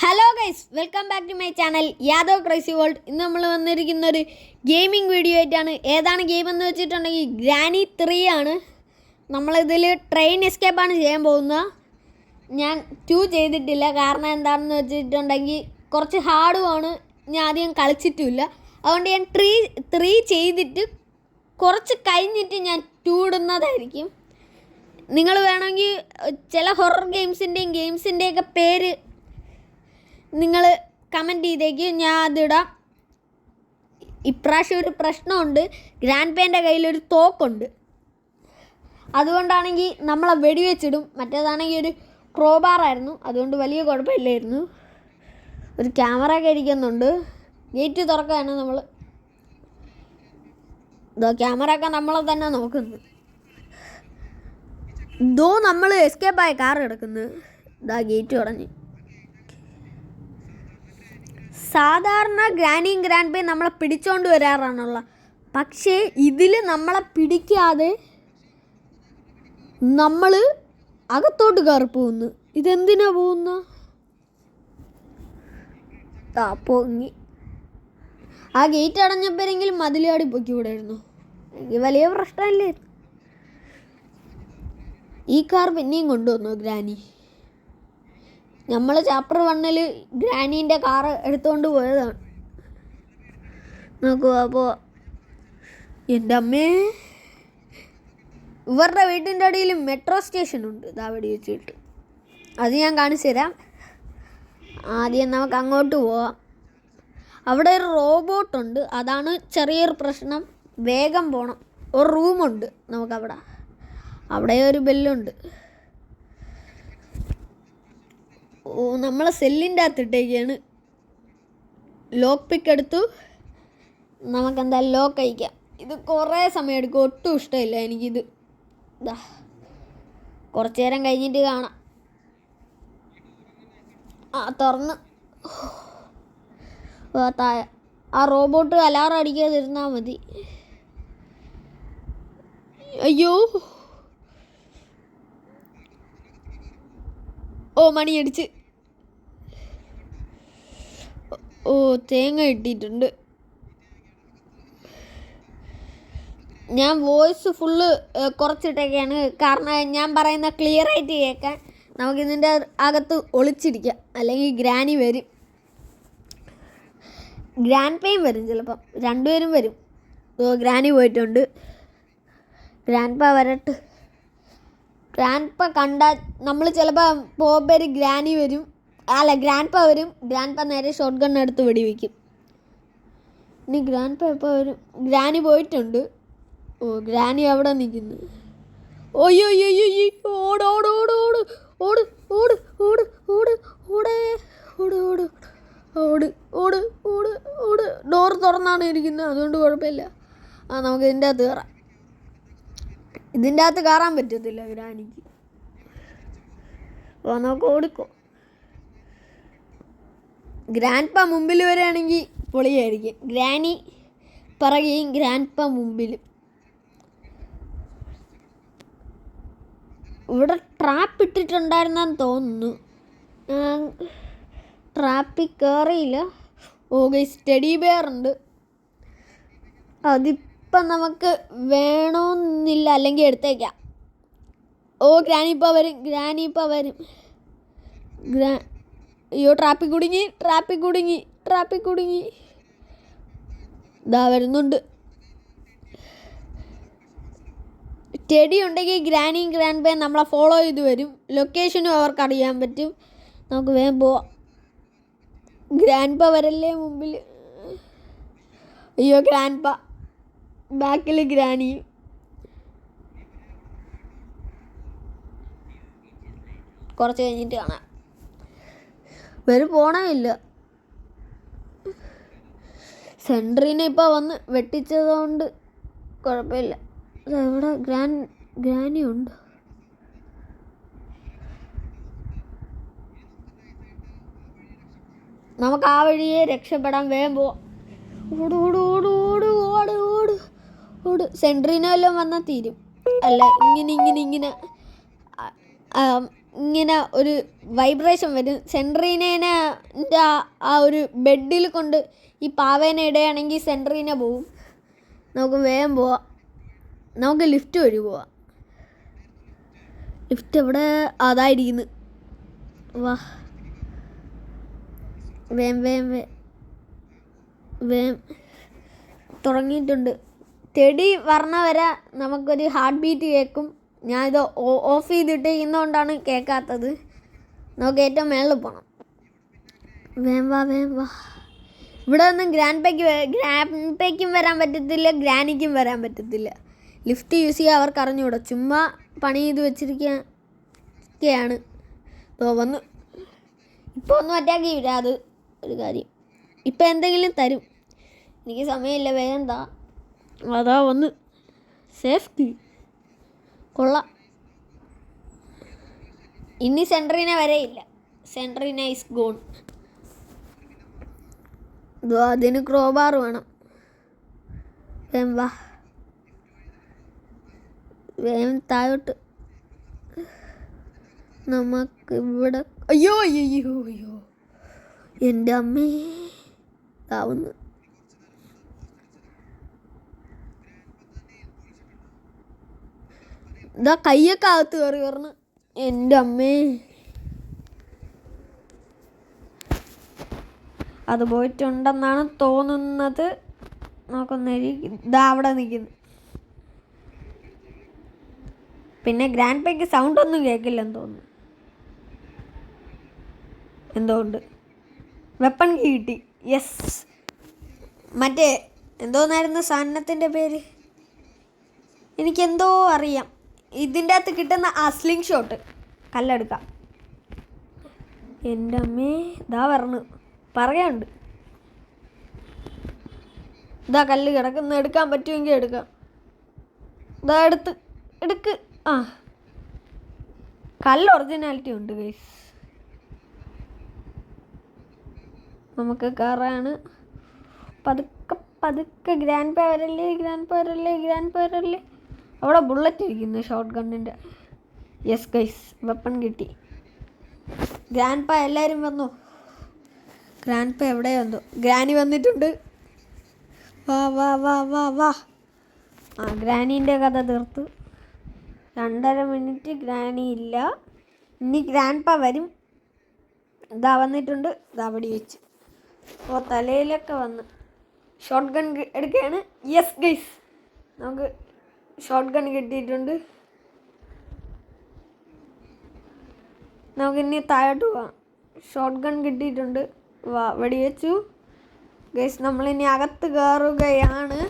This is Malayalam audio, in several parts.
Hello guys, welcome back to my channel Yadav crazy world. ഇന്ന് നമ്മൾ വന്നിരിക്കുന്ന ഒരു ഗെയിമിംഗ് വീഡിയോ ആയിട്ടാണ്. ഏതാണ് ഗെയിം എന്ന് വെച്ചിട്ടുണ്ടെങ്കിൽ ഗ്രാനി 3 ആണ്. നമ്മളിതിൽ ട്രെയിൻ എസ്കേപ്പാണ് ചെയ്യാൻ പോകുന്നത്. ഞാൻ 2 ചെയ്തിട്ടില്ല. കാരണം എന്താണെന്ന് വെച്ചിട്ടുണ്ടെങ്കിൽ കുറച്ച് ഹാർഡുമാണ്, ഞാൻ ആദ്യം കളിച്ചിട്ടുമില്ല. അതുകൊണ്ട് ഞാൻ 3 ചെയ്തിട്ട് കുറച്ച് കഴിഞ്ഞിട്ട് ഞാൻ 2 ഇടുന്നതായിരിക്കും. നിങ്ങൾ വേണമെങ്കിൽ ചില ഹൊറർ ഗെയിംസിൻ്റെയൊക്കെ പേര് നിങ്ങൾ കമൻറ്റ് ചെയ്തേക്ക്, ഞാൻ അതിടാം. ഇപ്രാവശ്യം ഒരു പ്രശ്നമുണ്ട്, ഗ്രാൻഡ് പേൻ്റെ കയ്യിലൊരു തോക്കുണ്ട്. അതുകൊണ്ടാണെങ്കിൽ നമ്മളെ വെടിവെച്ചിടും. മറ്റേതാണെങ്കിൽ ഒരു ക്രോബാറായിരുന്നു, അതുകൊണ്ട് വലിയ കുഴപ്പമില്ലായിരുന്നു. ഒരു ക്യാമറ ഒക്കെ ഇരിക്കുന്നുണ്ട്. ഗേറ്റ് തുറക്കാണ് നമ്മൾ. ഇതോ ക്യാമറ ഒക്കെ നമ്മളെ തന്നെ നോക്കുന്നു. ഇതോ നമ്മൾ എസ്കേപ്പായ കാർ കിടക്കുന്നത്. ഇതാ ഗേറ്റ് തുടങ്ങി. സാധാരണ ഗ്രാനിയും ഗ്രാൻഡ് പേ നമ്മളെ പിടിച്ചോണ്ട് വരാറാണുള്ള, പക്ഷേ ഇതിൽ നമ്മളെ പിടിക്കാതെ നമ്മൾ അകത്തോട്ട് കയറി പോകുന്നു. ഇതെന്തിനാ പോകുന്ന? പൊങ്ങി. ആ ഗേറ്റ് അടഞ്ഞപ്പോഴെങ്കിലും മതിലാടി പൊക്കിവിടായിരുന്നു. എനിക്ക് വലിയ പ്രശ്നമില്ലായിരുന്നു. ഈ കാർ പിന്നെയും കൊണ്ടുവന്നു ഗ്രാനി. നമ്മൾ ചാപ്റ്റർ 1 ഗ്രാനീൻ്റെ കാറ് എടുത്തുകൊണ്ട് പോയതാണ്. നോക്കുക. അപ്പോൾ എൻ്റെ അമ്മേ, ഇവരുടെ വീട്ടിൻ്റെ അടിയിൽ മെട്രോ സ്റ്റേഷനുണ്ട്. ഇതാ വെടി വെച്ചിട്ട് അത് ഞാൻ കാണിച്ചു തരാം. ആദ്യം നമുക്ക് അങ്ങോട്ട് പോവാം. അവിടെ ഒരു റോബോട്ടുണ്ട്, അതാണ് ചെറിയൊരു പ്രശ്നം. വേഗം പോകണം. ഒരു റൂമുണ്ട് നമുക്കവിടെ. അവിടെ ഒരു ബെല്ലുണ്ട്. നമ്മളെ സെല്ലിൻ്റെ അകത്തിട്ടേക്കാണ്. ലോക്ക് പിക്ക് എടുത്തു. നമുക്കെന്തായാലും ലോക്ക് അയക്കാം. ഇത് കുറേ സമയം എടുക്കും, ഒട്ടും ഇഷ്ടമില്ല എനിക്കിത്. ഇതാ കുറച്ച് നേരം കഴിഞ്ഞിട്ട് കാണാം. തുറന്ന് താഴെ ആ റോബോട്ട് അലാറം അടിക്കാതിരുന്നാൽ മതി. അയ്യോ, മണി അടിച്ച്. തേങ്ങ ഇട്ടിട്ടുണ്ട്. ഞാൻ വോയിസ് ഫുള്ള് കുറച്ചിട്ടൊക്കെയാണ്, കാരണം ഞാൻ പറയുന്ന ക്ലിയർ ആയിട്ട് കേൾക്കാൻ. നമുക്കിതിൻ്റെ അകത്ത് ഒളിച്ചിരിക്കാം, അല്ലെങ്കിൽ ഗ്രാനി വരും. ഗ്രാൻഡ് പേയും വരും ചിലപ്പം, രണ്ടുപേരും വരും. ഗ്രാനി പോയിട്ടുണ്ട്. ഗ്രാൻഡ് പ വരട്ട്. ഗ്രാൻഡ് പ കണ്ടാൽ നമ്മൾ ചിലപ്പോൾ പോകുമ്പോൾ ഗ്രാനി വരും. അല്ല, ഗ്രാൻഡ് പ വരും. ഗ്രാൻഡ് പ നേരെ ഷോട്ട് ഗൺ എടുത്ത് വെടിവെക്കും. ഇനി ഗ്രാൻഡ് പ എപ്പോൾ വരും? ഗ്രാനി പോയിട്ടുണ്ട്. ഗ്രാനി അവിടെ നിൽക്കുന്നു. ഓയ്യോ ഓട് ഓട് ഓട് ഓട് ഓട് ഓട് ഓട് ഓട് ഓടേ ഓട് ഓട് ഓട് ഓട് ഓട് ഓട്. ഡോർ തുറന്നാണ് ഇരിക്കുന്നത്, അതുകൊണ്ട് കുഴപ്പമില്ല. നമുക്ക് ഇതിൻ്റെ അകത്ത് കയറാം. ഇതിൻ്റെ അകത്ത് കയറാൻ പറ്റത്തില്ല ഗ്രാനിക്ക്. നമുക്ക് ഓടിക്കോ. ഗ്രാൻഡ് പ മുമ്പിൽ വരികയാണെങ്കിൽ പൊളിയായിരിക്കും. ഗ്രാനി പിറകെയും ഗ്രാൻഡ് പ മുമ്പിലും. ഇവിടെ ട്രാപ്പ് ഇട്ടിട്ടുണ്ടായിരുന്നെന്ന് തോന്നുന്നു. ട്രാപ്പിൽ കയറിയില്ല. ഗൈസ്, ടെഡി ബെയർ ഉണ്ട്. അതിപ്പം നമുക്ക് വേണമെന്നില്ല, അല്ലെങ്കിൽ എടുത്തേക്കാം. ഗ്രാനിപ്പ വരും. ഗ്രാനിപ്പ വരും. അയ്യോ, ട്രാപ്പിൽ കുടുങ്ങി. ഇതാ വരുന്നുണ്ട്. ടെഡി ഉണ്ടെങ്കിൽ ഗ്രാനിയും ഗ്രാൻഡ് പേയും നമ്മളെ ഫോളോ ചെയ്ത് വരും. ലൊക്കേഷനും അവർക്ക് അറിയാൻ പറ്റും. നമുക്ക് വേഗം പോവാം. ഗ്രാൻഡ് പ വരല്ലേ മുമ്പിൽ. അയ്യോ, ഗ്രാൻഡ് പ ബാക്കിൽ ഗ്രാനിയും. കുറച്ച് കഴിഞ്ഞിട്ട് കാണാം. പോണമില്ല. സെൻട്രീനെ ഇപ്പോൾ വന്ന് വെട്ടിച്ചതുകൊണ്ട് കുഴപ്പമില്ല. ഇവിടെ ഗ്രാനി ഉണ്ട്. നമുക്ക് ആ വഴിയെ രക്ഷപ്പെടാൻ. വേഗം പോവാം. ഓട് ഓട് ഓട് ഓട് ഓട് ഓട് ഓട്. സെൻട്രീനെ വല്ലതും വന്നാൽ തീരും. അല്ല, ഇങ്ങനെ ഇങ്ങനെ ഒരു വൈബ്രേഷൻ വരും. സെൻട്രീനെ ആ ഒരു ബെഡിൽ കൊണ്ട് ഈ പാവേനെ ഇടുകയാണെങ്കിൽ സെൻട്രീനെ പോവും. നമുക്ക് വേഗം പോവാം. നമുക്ക് ലിഫ്റ്റ് വഴി പോവാം. ലിഫ്റ്റ് എവിടെ? അതായിരിക്കുന്നു. വാ വേം തുടങ്ങിയിട്ടുണ്ട്. ചെടി വരണ വരെ നമുക്കൊരു ഹാർട്ട് ബീറ്റ് കേൾക്കും. ഞാനിത് ഓഫ് ചെയ്തിട്ടിരിക്കുന്നതുകൊണ്ടാണ് കേൾക്കാത്തത്. നമുക്ക് ഏറ്റവും മേളിൽ പോകണം. വേം വാ. ഇവിടെ ഒന്നും ഗ്രാൻഡ് പേയ്ക്കും വരാൻ പറ്റത്തില്ല, ഗ്രാനിക്കും വരാൻ പറ്റത്തില്ല. ലിഫ്റ്റ് യൂസ് ചെയ്യുക അവർക്ക് അറിഞ്ഞുകൂടാ. ചുമ്മാ പണി ചെയ്ത് വെച്ചിരിക്കുകയാണ്. വന്നു. ഇപ്പോൾ ഒന്നും അറ്റാക്ക് ചെയ്യില്ല. അത് ഒരു കാര്യം. ഇപ്പം എന്തെങ്കിലും തരും. എനിക്ക് സമയമില്ല, വേഗം എന്താ. അതാ വന്ന്. സേഫ്റ്റി കൊള്ളാം. ഇനി സെൻട്രീനെ വരെയില്ല. സെൻട്രീന ഈസ് ഗോൺ. അതിന് ക്രോബാർ വേണം. വാ വേഗം താഴോട്ട്. നമുക്ക് ഇവിടെ അയ്യോ എൻ്റെ അമ്മേ ആവുന്നു. ഇതാ കയ്യൊക്കെ അകത്ത് കയറി പറഞ്ഞു. എൻ്റെ അമ്മേ അത് പോയിട്ടുണ്ടെന്നാണ് തോന്നുന്നത്. നോക്കൊന്ന് ഇതാ അവിടെ നിൽക്കുന്നു. പിന്നെ ഗ്രാൻഡ് പേയ്ക്ക് സൗണ്ട് ഒന്നും കേൾക്കില്ലെന്ന് തോന്നുന്നു. എന്തുകൊണ്ട് വെപ്പൺ കിട്ടി. യെസ്. മറ്റേ എന്തോന്നായിരുന്നു സാധനത്തിൻ്റെ പേര്? എനിക്കെന്തോ അറിയാം. ഇതിൻ്റെ അകത്ത് കിട്ടുന്ന ആ സ്ലിംഗ് ഷോട്ട് കല്ലെടുക്കാം. എൻ്റെ അമ്മേ ഇതാ പറഞ്ഞു പറയാനുണ്ട്. ഇതാ കല്ല് കിടക്കുന്ന. എടുക്കാൻ പറ്റുമെങ്കിൽ എടുക്കാം. ഇതാ എടുക്ക്. ആ കല്ല് ഒറിജിനാലിറ്റി ഉണ്ട് ഗൈസ്. നമുക്ക് കയറാണ്. പതുക്കെ ഗ്രാൻഡ് പേ വരല്ലേ. അവിടെ ബുള്ളറ്റ് ഇരിക്കുന്നു ഷോട്ട് ഗണ്ണിൻ്റെ. യെസ് ഗൈസ് വെപ്പൺ കിട്ടി. ഗ്രാൻഡ് പേ എല്ലാവരും വന്നു. ഗ്രാൻഡ് പേ എവിടെ വന്നു? ഗ്രാനി വന്നിട്ടുണ്ട്. വാ. ആ ഗ്രാനീൻ്റെ കഥ തീർത്തു. 2.5 മിനിറ്റ് ഗ്രാനി ഇല്ല. ഇനി ഗ്രാൻഡ് പേ വരും. ഇതാ വന്നിട്ടുണ്ട്. ഇതാ അവിടെ വെച്ച് തലയിലൊക്കെ വന്ന് ഷോട്ട് ഗൺ എടുക്കുകയാണ്. യെസ് ഗൈസ് നമുക്ക് ഷോട്ട് ഗൺ കിട്ടിയിട്ടുണ്ട്. നമുക്കിനി താഴോട്ട് പോവാം. ഷോട്ട് ഗൺ കിട്ടിയിട്ടുണ്ട്. വെടിവെച്ചു ഗൈസ്. നമ്മളിനി അകത്ത് കയറുകയാണ്.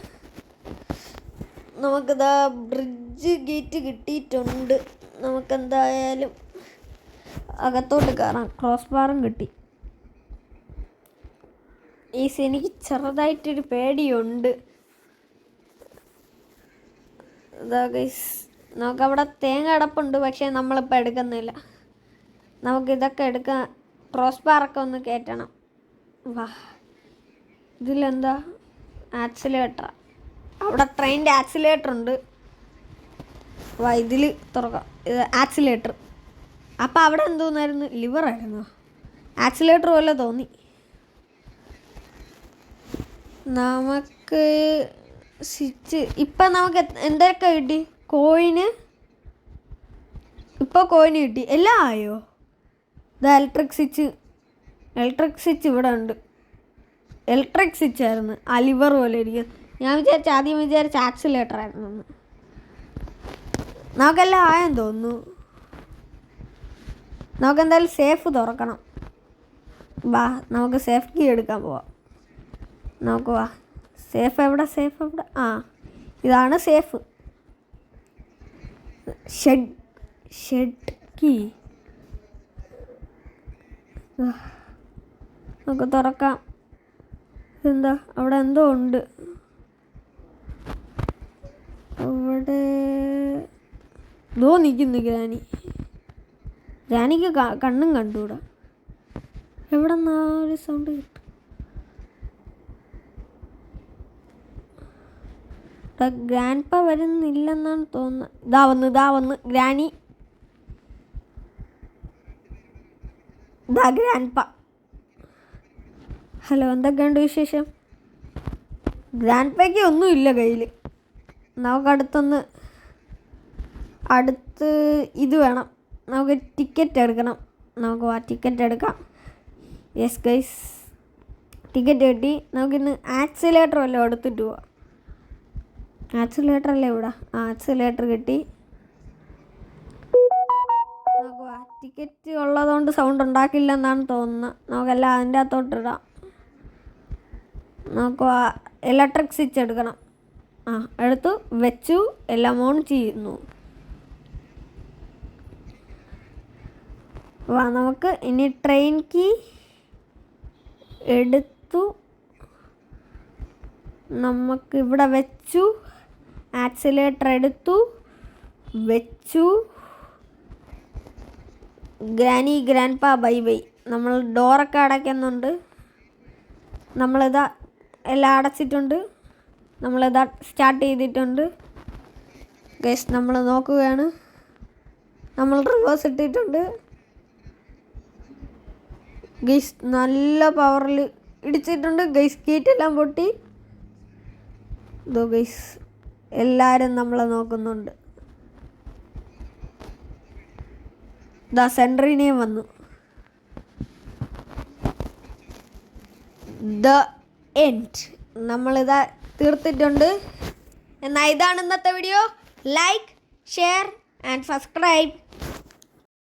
നമുക്കിതാ ബ്രിഡ്ജ് ഗേറ്റ് കിട്ടിയിട്ടുണ്ട്. നമുക്കെന്തായാലും അകത്തോട്ട് കയറാം. ക്രോസ് ബാറും കിട്ടി. എനിക്ക് ചെറുതായിട്ടൊരു പേടിയുണ്ട്. ഇതാ ഗൈസ് നമുക്കവിടെ തേങ്ങ അടപ്പുണ്ട്. പക്ഷേ നമ്മളിപ്പോൾ എടുക്കുന്നില്ല. നമുക്കിതൊക്കെ എടുക്കാൻ ക്രോസ് ബാറൊക്കെ ഒന്ന് കയറ്റണം. വാ ഇതിലെന്താ? ആക്സിലേറ്റർ. അവിടെ ട്രെയിനിൻ്റെ ആക്സിലേറ്റർ ഉണ്ട്. വാ ഇതിൽ തുറക്കാം. ഇത് ആക്സിലേറ്റർ. അപ്പം അവിടെ എന്തോന്നായിരുന്നു? ലിവറായിരുന്നോ? ആക്സിലേറ്റർ പോലെ തോന്നി. നമുക്ക് സ്വിച്ച് ഇപ്പം നമുക്ക് എന്തൊക്കെ കിട്ടി? കോയിന്. ഇപ്പോൾ കോയിന് കിട്ടി. എല്ലാം ആയോ? ഇത് ഇലക്ട്രിക് സ്വിച്ച് ഇവിടെ ഉണ്ട്. ഇലക്ട്രിക് സ്വിച്ച് ആയിരുന്നു. ആ ലിവർ പോലെ ഇരിക്കും. ഞാൻ ആദ്യം വിചാരിച്ച ആക്സിലേറ്റർ ആയിരുന്നു. നമുക്കെല്ലാം ആയെന്ന് തോന്നുന്നു. നമുക്കെന്തായാലും സേഫ് തുറക്കണം. വാ നമുക്ക് സേഫ് കീ എടുക്കാൻ പോവാം. നമുക്ക് വാ. സേഫ് എവിടെ? ആ ഇതാണ് സേഫ്. ഷെഡ് കീ നമുക്ക് തുറക്കാം. എന്താ അവിടെ എന്തോ ഉണ്ട്. അവിടെ എന്തോ നിൽക്കുന്നു ഗ്രാനിക്ക് കണ്ണും കണ്ടുകൂടാ. എവിടെ നിന്നാ ഒരു സൗണ്ട് കിട്ടും? ഗ്രാൻഡ് പ വരുന്നില്ലെന്നാണ് തോന്നുന്നത്. ഇതാ വന്ന് ഗ്രാനി. ദാ ഗ്രാൻഡ്പ. ഹലോ, എന്തൊക്കെയുണ്ട് വിശേഷം? ഗ്രാൻഡ്പയ്ക്ക് ഒന്നുമില്ല കയ്യിൽ. നമുക്കടുത്ത് ഇത് വേണം, നമുക്ക് ടിക്കറ്റ് എടുക്കണം. നമുക്ക് ടിക്കറ്റ് എടുക്കാം. യെസ് ഗൈസ്, ടിക്കറ്റ് കിട്ടി. നമുക്കിന്ന് ആക്സിലേറ്റർ വല്ലതും എടുത്തിട്ട് പോവാം. ആക്സിലേറ്റർ അല്ലേ ഇവിടെ? ആക്സിലേറ്റർ കിട്ടി. നോക്കുക, ടിക്കറ്റ് ഉള്ളതുകൊണ്ട് സൗണ്ട് ഉണ്ടാക്കില്ലെന്നാണ് തോന്നുന്നത്. നമുക്കെല്ലാം അതിൻ്റെ അകത്തോട്ടിടാം. നോക്കുക, ഇലക്ട്രിക് സ്വിച്ച് എടുക്കണം. എടുത്തു, വെച്ചു, എല്ലാം ഓൺ ചെയ്യുന്നു. നമുക്ക് ഇനി ട്രെയിൻ കീ എടുത്തു, നമുക്കിവിടെ വെച്ചു, ആക്സിലേറ്റർ എടുത്തു, വെച്ചു. Granny grandpa bye bye. നമ്മൾ ഡോറൊക്കെ അടയ്ക്കുന്നുണ്ട്. നമ്മളിതാ എല്ലാം അടച്ചിട്ടുണ്ട്. നമ്മളിതാ സ്റ്റാർട്ട് ചെയ്തിട്ടുണ്ട് ഗൈസ്. നമ്മൾ നോക്കുകയാണ്. നമ്മൾ റിവേഴ്സ് ഇട്ടിട്ടുണ്ട് ഗൈസ്. നല്ല പവറിൽ ഇടിച്ചിട്ടുണ്ട് ഗൈസ്. ഗേറ്റെല്ലാം പൊട്ടി. ഇതോ ഗൈസ്, എല്ലാവരും നമ്മളെ നോക്കുന്നുണ്ട്. ദാ സെൻട്രിനെയും വന്നു. The end. നമ്മളിതാ തീർത്തിട്ടുണ്ട്. എന്നാൽ ഇതാണ് ഇന്നത്തെ video. Like, share and subscribe.